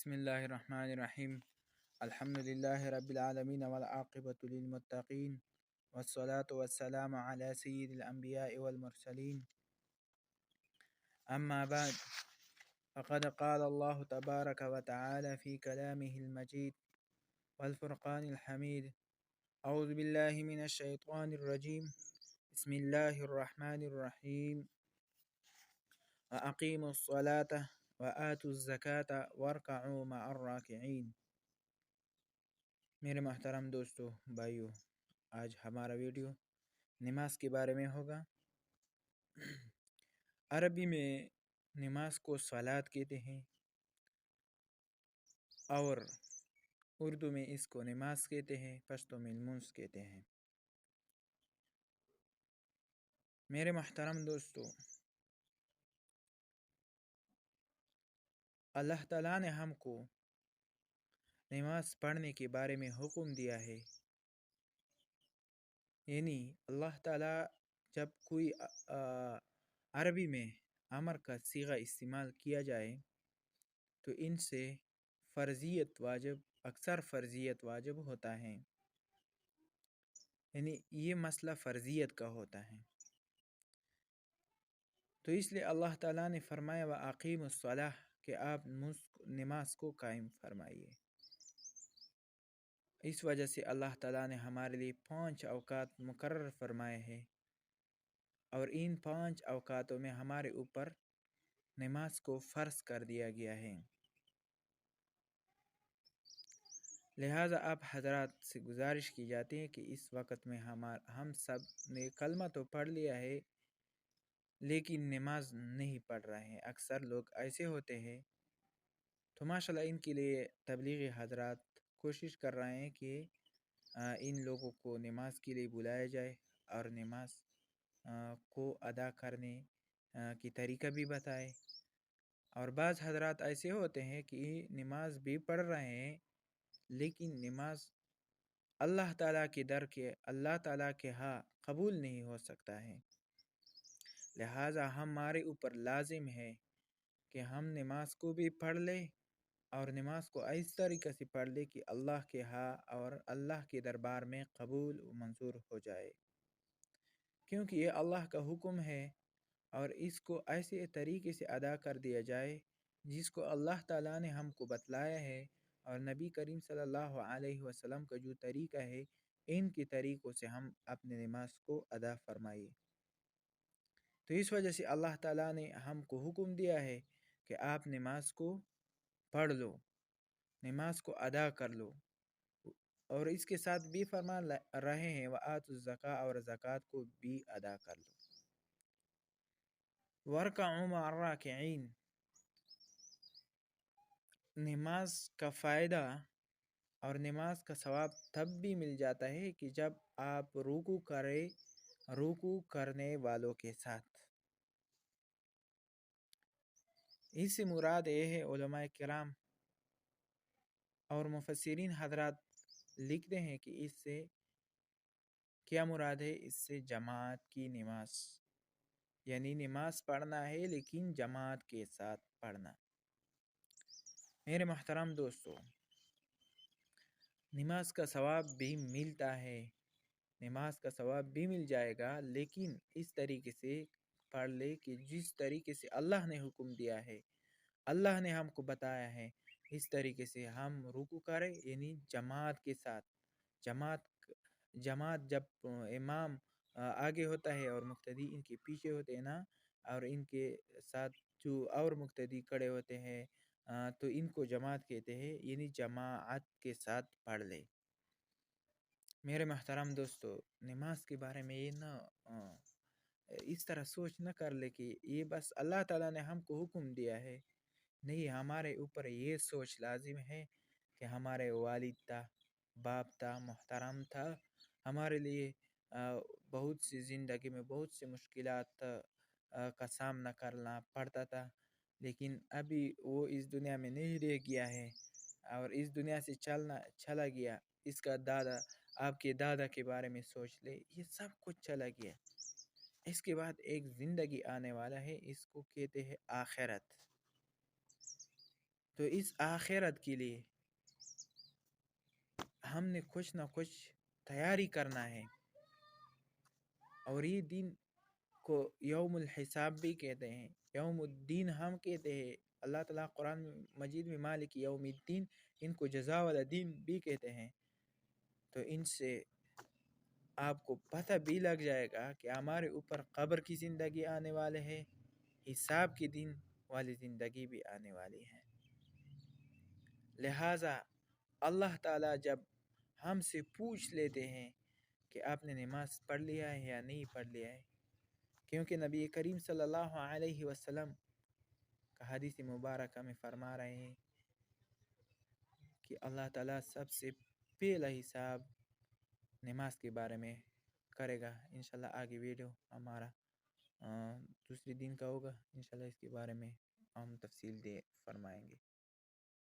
بسم الله الرحمن الرحيم. الحمد لله رب العالمين والعاقبة للمتقين، والصلاة والسلام على سيد الأنبياء والمرسلين. أما بعد، فقد قال الله تبارك وتعالى في كلامه المجيد والفرقان الحميد: أعوذ بالله من الشيطان الرجيم. بسم الله الرحمن الرحيم. وأقيموا الصلاة وآتوا الزکاة وارکعوا مع الراکعین۔ میرے محترم دوستو بھائیو، آج ہمارا ویڈیو نماز کے بارے میں ہوگا۔ عربی میں نماز کو صلاۃ کہتے ہیں اور اردو میں اس کو نماز کہتے ہیں، پشتو میں المنز کہتے ہیں۔ میرے محترم دوستو، اللہ تعالیٰ نے ہم کو نماز پڑھنے کے بارے میں حکم دیا ہے، یعنی اللہ تعالیٰ جب کوئی عربی میں امر کا صیغہ استعمال کیا جائے تو ان سے فرضیت واجب، اکثر فرضیت واجب ہوتا ہے، یعنی یہ مسئلہ فرضیت کا ہوتا ہے۔ تو اس لیے اللہ تعالیٰ نے فرمایا وَأَقِيمُوا الصَّلَاةَ کہ آپ نماز کو قائم فرمائیے۔ اس وجہ سے اللہ تعالیٰ نے ہمارے لیے 5 اوقات مقرر فرمائے ہیں، اور ان 5 اوقاتوں میں ہمارے اوپر نماز کو فرض کر دیا گیا ہے۔ لہٰذا آپ حضرات سے گزارش کی جاتی ہے کہ اس وقت میں ہم سب نے کلمہ تو پڑھ لیا ہے لیکن نماز نہیں پڑھ رہے ہیں۔ اکثر لوگ ایسے ہوتے ہیں، تو ماشاءاللہ ان کے لیے تبلیغی حضرات کوشش کر رہے ہیں کہ ان لوگوں کو نماز کے لیے بلایا جائے اور نماز کو ادا کرنے کی طریقہ بھی بتائے۔ اور بعض حضرات ایسے ہوتے ہیں کہ نماز بھی پڑھ رہے ہیں لیکن نماز اللہ تعالیٰ کے در کے، اللہ تعالیٰ کے ہاں قبول نہیں ہو سکتا ہے۔ لہٰذا ہمارے اوپر لازم ہے کہ ہم نماز کو بھی پڑھ لیں اور نماز کو اس طریقے سے پڑھ لیں کہ اللہ کے ہاں اور اللہ کے دربار میں قبول و منظور ہو جائے، کیونکہ یہ اللہ کا حکم ہے اور اس کو ایسے طریقے سے ادا کر دیا جائے جس کو اللہ تعالیٰ نے ہم کو بتلایا ہے، اور نبی کریم صلی اللہ علیہ وسلم کا جو طریقہ ہے، ان کے طریقوں سے ہم اپنے نماز کو ادا فرمائیے۔ تو اس وجہ سے اللہ تعالیٰ نے ہم کو حکم دیا ہے کہ آپ نماز کو پڑھ لو، نماز کو ادا کر لو، اور اس کے ساتھ بھی فرما رہے ہیں وَآتُوا الزَّکَاةَ اور زکوٰۃ کو بھی ادا کر لو۔ وَارْکَعُوا مَعَ الرَّاکِعِینَ، نماز کا فائدہ اور نماز کا ثواب تب بھی مل جاتا ہے کہ جب آپ رکوع کرنے والوں کے ساتھ۔ اس سے مراد یہ ہے، علماء کرام اور مفسرین حضرات لکھتے ہیں کہ اس سے کیا مراد ہے؟ اس سے جماعت کی نماز، یعنی نماز پڑھنا ہے لیکن جماعت کے ساتھ پڑھنا۔ میرے محترم دوستو، نماز کا ثواب بھی ملتا ہے، نماز کا ثواب بھی مل جائے گا، لیکن اس طریقے سے پڑھ لے کہ جس طریقے سے اللہ نے حکم دیا ہے، اللہ نے ہم کو بتایا ہے، اس طریقے سے ہم رکوع کریں، یعنی جماعت کے ساتھ۔ جماعت جب امام آگے ہوتا ہے اور مقتدی ان کے پیچھے ہوتے ہیں نا، اور ان کے ساتھ جو اور مقتدی کھڑے ہوتے ہیں تو ان کو جماعت کہتے ہیں، یعنی جماعت کے ساتھ پڑھ لے۔ میرے محترم دوستو، نماز کے بارے میں یہ نہ اس طرح سوچ نہ کر لے کہ یہ بس اللہ تعالیٰ نے ہم کو حکم دیا ہے، نہیں، ہمارے اوپر یہ سوچ لازم ہے کہ ہمارے والد تھا، باپ تھا، محترم تھا، ہمارے لیے بہت سی زندگی میں بہت سی مشکلات کا سامنا کرنا پڑتا تھا، لیکن ابھی وہ اس دنیا میں نہیں رہ گیا ہے اور اس دنیا سے چلا گیا۔ اس کا دادا، آپ کے دادا کے بارے میں سوچ لے، یہ سب کچھ چلا گیا۔ اس کے بعد ایک زندگی آنے والا ہے، اس کو کہتے ہیں آخرت۔ تو اس آخرت کے لیے ہم نے کچھ نہ کچھ تیاری کرنا ہے، اور یہ دن کو یوم الحساب بھی کہتے ہیں، یوم الدین ہم کہتے ہیں۔ اللہ تعالیٰ قرآن مجید میں مالک یوم الدین، ان کو جزا والا دین بھی کہتے ہیں۔ تو ان سے آپ کو پتہ بھی لگ جائے گا کہ ہمارے اوپر قبر کی زندگی آنے والے ہے، حساب کی دن والی زندگی بھی آنے والی ہے۔ لہٰذا اللہ تعالیٰ جب ہم سے پوچھ لیتے ہیں کہ آپ نے نماز پڑھ لیا ہے یا نہیں پڑھ لیا ہے، کیونکہ نبی کریم صلی اللہ علیہ وسلم کا حدیث مبارکہ میں فرما رہے ہیں کہ اللہ تعالیٰ سب سے پہلا حساب نماز کے بارے میں کرے گا۔ انشاءاللہ آگے ویڈیو ہمارا دوسرے دن کا ہوگا، انشاءاللہ اس کے بارے میں ہم تفصیل دے فرمائیں گے۔